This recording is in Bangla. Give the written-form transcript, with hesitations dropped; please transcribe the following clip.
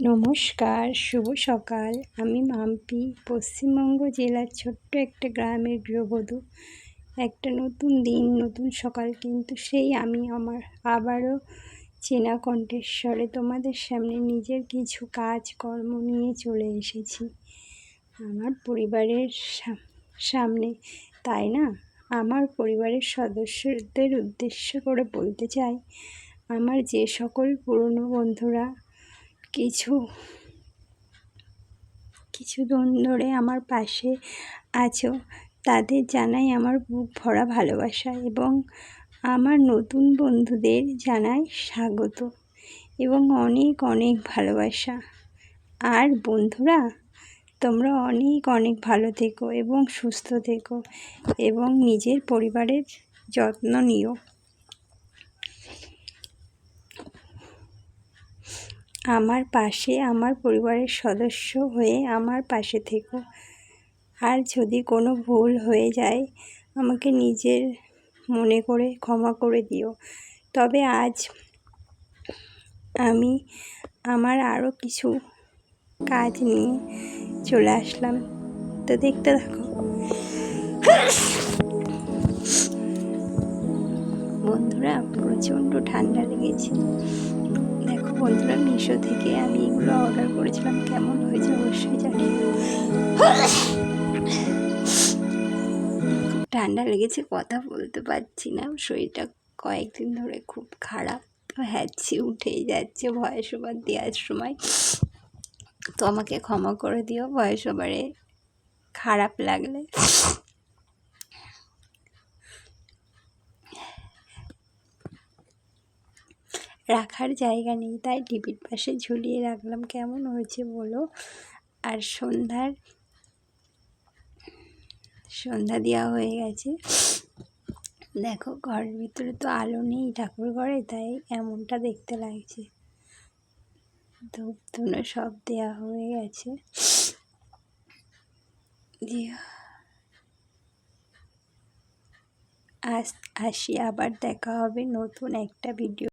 নমস্কার, শুভ সকাল। আমি মাম্পি, পশ্চিমবঙ্গ জেলার ছোট্ট একটা গ্রামের গৃহবধূ। একটা নতুন দিন, নতুন সকাল, কিন্তু সেই আমি আমার আবারও চেনা কণ্ঠস্বরে তোমাদের সামনে নিজের কিছু কাজকর্ম নিয়ে চলে এসেছি আমার পরিবারের সামনে। তাই না, আমার পরিবারের সদস্যদের উদ্দেশ্য করে বলতে চাই, আমার যে সকল পুরনো বন্ধুরা কিছুদিন ধরে আমার পাশে আছো, তাদের জানাই আমার বুক ভরা ভালোবাসা এবং আমার নতুন বন্ধুদের জানাই স্বাগত এবং অনেক অনেক ভালোবাসা। আর বন্ধুরা, তোমরা অনেক অনেক ভালো থেকো এবং সুস্থ থেকো এবং নিজের পরিবারের যত্ন নিও। আমার পাশে, আমার পরিবারের সদস্য হয়ে আমার পাশে থেকো। আর যদি কোনো ভুল হয়ে যায়, আমাকে নিজের মনে করে ক্ষমা করে দিও। তবে আজ আমি আমার আরও কিছু কাজ নিয়ে চলে আসলাম, তো দেখতে থাকো। বন্ধুরা, প্রচণ্ড ঠান্ডা লেগেছে। দেখো বন্ধুরা, মিশো থেকে আমি এগুলো অর্ডার করেছিলাম, কেমন হয়েছে অবশ্যই জানিও। খুব ঠান্ডা লেগেছে, কথা বলতে পারছি না, শরীরটা কয়েকদিন ধরে খুব খারাপ, তো হ্যাঁচি উঠেই যাচ্ছে ভয়েস ওভার দেওয়ার সময়। তো আমাকে ক্ষমা করে দিও ভয়েস ওভারে খারাপ লাগলে। রাখার জায়গা নেই, তাই টিভির পাশে ঝুলিয়ে রাখলাম। কেমন হয়েছে বলো। আর সন্ধ্যা দেওয়া হয়ে গেছে। দেখো, ঘরের ভিতরে তো আলো নেই ঠাকুর ঘরে, তাই এমনটা দেখতে লাগছে। ধূপ ধুনো সব দেওয়া হয়ে গেছে। আসি, আবার দেখা হবে নতুন একটা ভিডিও।